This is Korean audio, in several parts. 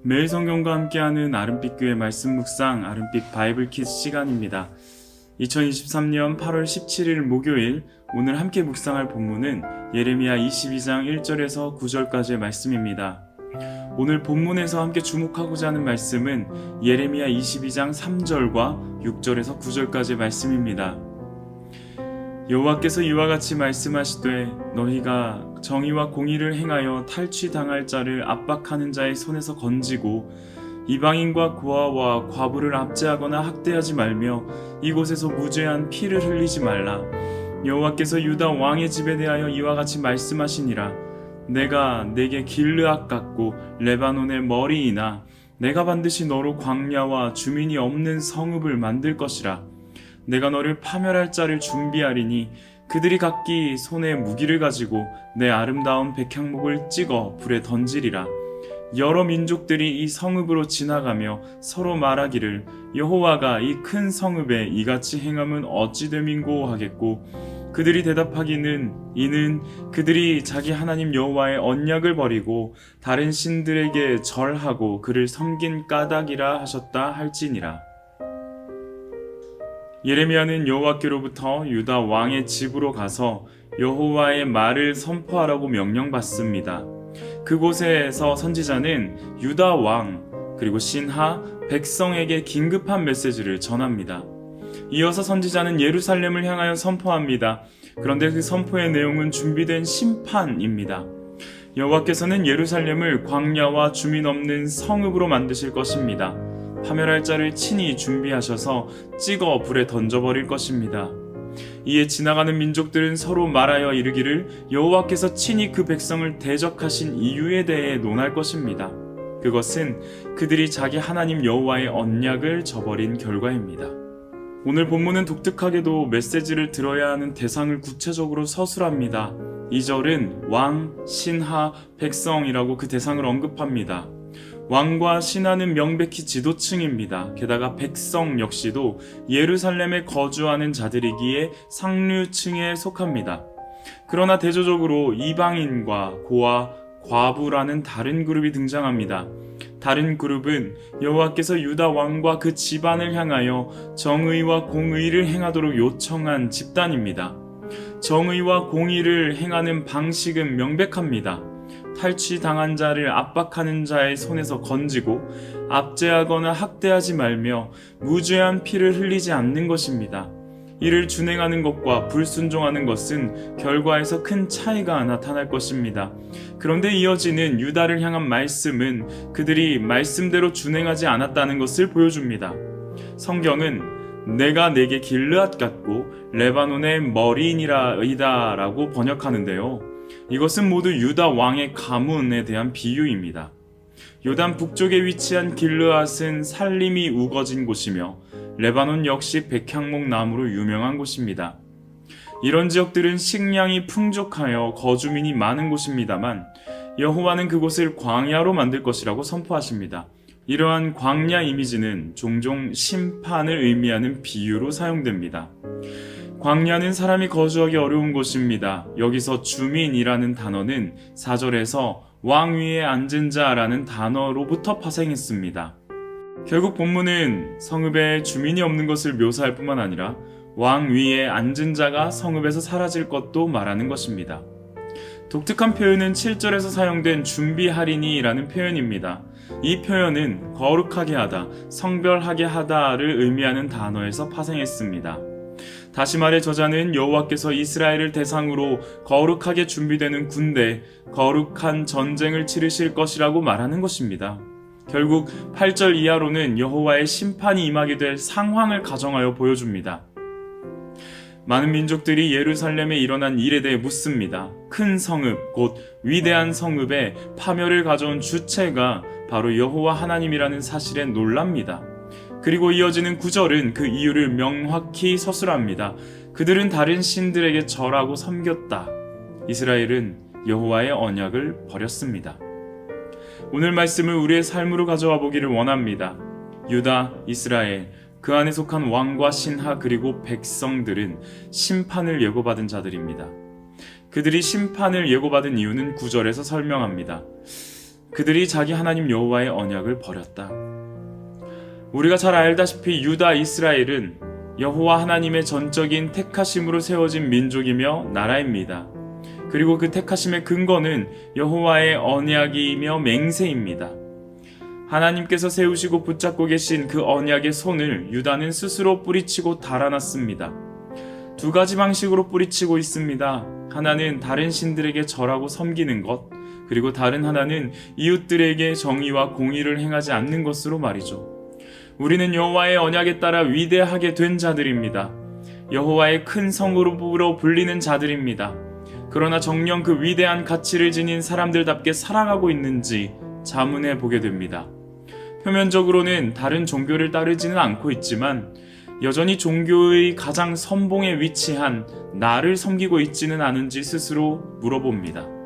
매일 성경과 함께하는 아름빛 교회 말씀 묵상 아름빛 바이블 키즈 시간입니다. 2023년 8월 17일 목요일 오늘 함께 묵상할 본문은 예레미야 22장 1절에서 9절까지의 말씀입니다. 오늘 본문에서 함께 주목하고자 하는 말씀은 예레미야 22장 3절과 6절에서 9절까지의 말씀입니다. 여호와께서 이와 같이 말씀하시되 너희가 정의와 공의를 행하여 탈취당할 자를 압박하는 자의 손에서 건지고 이방인과 고아와 과부를 압제하거나 학대하지 말며 이곳에서 무죄한 피를 흘리지 말라. 여호와께서 유다 왕의 집에 대하여 이와 같이 말씀하시니라. 내가 내게 길르앗 같고 레바논의 머리이나 내가 반드시 너로 광야와 주민이 없는 성읍을 만들 것이라. 내가 너를 파멸할 자를 준비하리니 그들이 각기 손에 무기를 가지고 내 아름다운 백향목을 찍어 불에 던지리라. 여러 민족들이 이 성읍으로 지나가며 서로 말하기를 여호와가 이 큰 성읍에 이같이 행함은 어찌 됨인고 하겠고, 그들이 대답하기는 이는 그들이 자기 하나님 여호와의 언약을 버리고 다른 신들에게 절하고 그를 섬긴 까닭이라 하셨다 할지니라. 예레미야는 여호와께로부터 유다 왕의 집으로 가서 여호와의 말을 선포하라고 명령받습니다. 그곳에서 선지자는 유다 왕 그리고 신하 백성에게 긴급한 메시지를 전합니다. 이어서 선지자는 예루살렘을 향하여 선포합니다. 그런데 그 선포의 내용은 준비된 심판입니다. 여호와께서는 예루살렘을 광야와 주민 없는 성읍으로 만드실 것입니다. 파멸할 자를 친히 준비하셔서 찍어 불에 던져버릴 것입니다. 이에 지나가는 민족들은 서로 말하여 이르기를 여호와께서 친히 그 백성을 대적하신 이유에 대해 논할 것입니다. 그것은 그들이 자기 하나님 여호와의 언약을 저버린 결과입니다. 오늘 본문은 독특하게도 메시지를 들어야 하는 대상을 구체적으로 서술합니다. 2절은 왕, 신하, 백성이라고 그 대상을 언급합니다. 왕과 신하는 명백히 지도층입니다. 게다가 백성 역시도 예루살렘에 거주하는 자들이기에 상류층에 속합니다. 그러나 대조적으로 이방인과 고아, 과부라는 다른 그룹이 등장합니다. 다른 그룹은 여호와께서 유다 왕과 그 집안을 향하여 정의와 공의를 행하도록 요청한 집단입니다. 정의와 공의를 행하는 방식은 명백합니다. 탈취당한 자를 압박하는 자의 손에서 건지고 압제하거나 학대하지 말며 무죄한 피를 흘리지 않는 것입니다. 이를 준행하는 것과 불순종하는 것은 결과에서 큰 차이가 나타날 것입니다. 그런데 이어지는 유다를 향한 말씀은 그들이 말씀대로 준행하지 않았다는 것을 보여줍니다. 성경은 내가 내게 길르앗 같고 레바논의 머리인이라 라고 번역하는데요. 이것은 모두 유다 왕의 가문에 대한 비유입니다. 요단 북쪽에 위치한 길르앗은 산림이 우거진 곳이며 레바논 역시 백향목 나무로 유명한 곳입니다. 이런 지역들은 식량이 풍족하여 거주민이 많은 곳입니다만 여호와는 그곳을 광야로 만들 것이라고 선포하십니다. 이러한 광야 이미지는 종종 심판을 의미하는 비유로 사용됩니다. 광야는 사람이 거주하기 어려운 곳입니다. 여기서 주민이라는 단어는 4절에서 왕 위에 앉은 자라는 단어로부터 파생했습니다. 결국 본문은 성읍에 주민이 없는 것을 묘사할 뿐만 아니라 왕 위에 앉은 자가 성읍에서 사라질 것도 말하는 것입니다. 독특한 표현은 7절에서 사용된 준비하리니라는 표현입니다. 이 표현은 거룩하게 하다, 성별하게 하다를 의미하는 단어에서 파생했습니다. 다시 말해 저자는 여호와께서 이스라엘을 대상으로 거룩하게 준비되는 군대, 거룩한 전쟁을 치르실 것이라고 말하는 것입니다. 결국 8절 이하로는 여호와의 심판이 임하게 될 상황을 가정하여 보여줍니다. 많은 민족들이 예루살렘에 일어난 일에 대해 묻습니다. 큰 성읍, 곧 위대한 성읍에 파멸을 가져온 주체가 바로 여호와 하나님이라는 사실에 놀랍니다. 그리고 이어지는 9절은 그 이유를 명확히 서술합니다. 그들은 다른 신들에게 절하고 섬겼다. 이스라엘은 여호와의 언약을 버렸습니다. 오늘 말씀을 우리의 삶으로 가져와 보기를 원합니다. 유다, 이스라엘, 그 안에 속한 왕과 신하 그리고 백성들은 심판을 예고받은 자들입니다. 그들이 심판을 예고받은 이유는 9절에서 설명합니다. 그들이 자기 하나님 여호와의 언약을 버렸다. 우리가 잘 알다시피 유다 이스라엘은 여호와 하나님의 전적인 택하심으로 세워진 민족이며 나라입니다. 그리고 그 택하심의 근거는 여호와의 언약이며 맹세입니다. 하나님께서 세우시고 붙잡고 계신 그 언약의 손을 유다는 스스로 뿌리치고 달아났습니다. 두 가지 방식으로 뿌리치고 있습니다. 하나는 다른 신들에게 절하고 섬기는 것, 그리고 다른 하나는 이웃들에게 정의와 공의를 행하지 않는 것으로 말이죠. 우리는 여호와의 언약에 따라 위대하게 된 자들입니다. 여호와의 큰 성으로 불리는 자들입니다. 그러나 정녕 그 위대한 가치를 지닌 사람들답게 살아가고 있는지 자문해 보게 됩니다. 표면적으로는 다른 종교를 따르지는 않고 있지만 여전히 종교의 가장 선봉에 위치한 나를 섬기고 있지는 않은지 스스로 물어봅니다.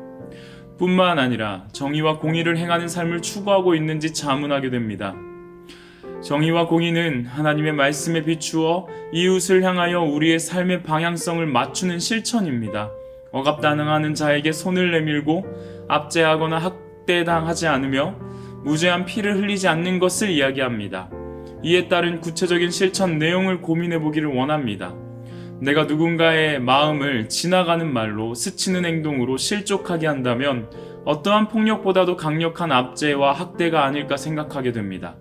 뿐만 아니라 정의와 공의를 행하는 삶을 추구하고 있는지 자문하게 됩니다. 정의와 공의는 하나님의 말씀에 비추어 이웃을 향하여 우리의 삶의 방향성을 맞추는 실천입니다. 억압당하는 자에게 손을 내밀고 압제하거나 학대당하지 않으며 무죄한 피를 흘리지 않는 것을 이야기합니다. 이에 따른 구체적인 실천 내용을 고민해 보기를 원합니다. 내가 누군가의 마음을 지나가는 말로 스치는 행동으로 실족하게 한다면 어떠한 폭력보다도 강력한 압제와 학대가 아닐까 생각하게 됩니다.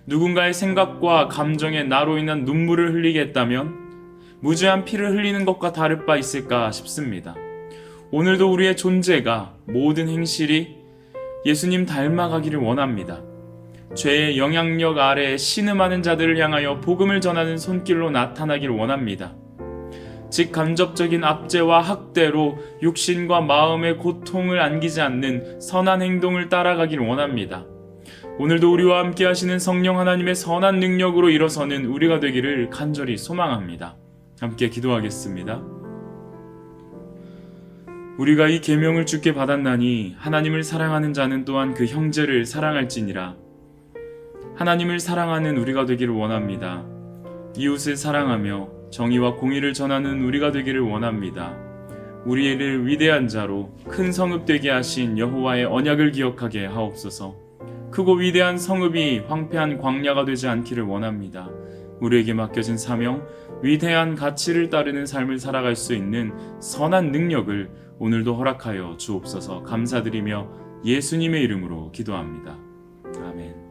누군가의 생각과 감정에 나로 인한 눈물을 흘리게 했다면 무죄한 피를 흘리는 것과 다를 바 있을까 싶습니다. 오늘도 우리의 존재가 모든 행실이 예수님 닮아가기를 원합니다. 죄의 영향력 아래 신음하는 자들을 향하여 복음을 전하는 손길로 나타나길 원합니다. 즉 간접적인 압제와 학대로 육신과 마음의 고통을 안기지 않는 선한 행동을 따라가길 원합니다. 오늘도 우리와 함께 하시는 성령 하나님의 선한 능력으로 일어서는 우리가 되기를 간절히 소망합니다. 함께 기도하겠습니다. 우리가 이 계명을 주께 받았나니 하나님을 사랑하는 자는 또한 그 형제를 사랑할지니라. 하나님을 사랑하는 우리가 되기를 원합니다. 이웃을 사랑하며 정의와 공의를 전하는 우리가 되기를 원합니다. 우리를 위대한 자로 큰 성읍되게 하신 여호와의 언약을 기억하게 하옵소서. 크고 위대한 성읍이 황폐한 광야가 되지 않기를 원합니다. 우리에게 맡겨진 사명, 위대한 가치를 따르는 삶을 살아갈 수 있는 선한 능력을 오늘도 허락하여 주옵소서. 감사드리며 예수님의 이름으로 기도합니다. 아멘.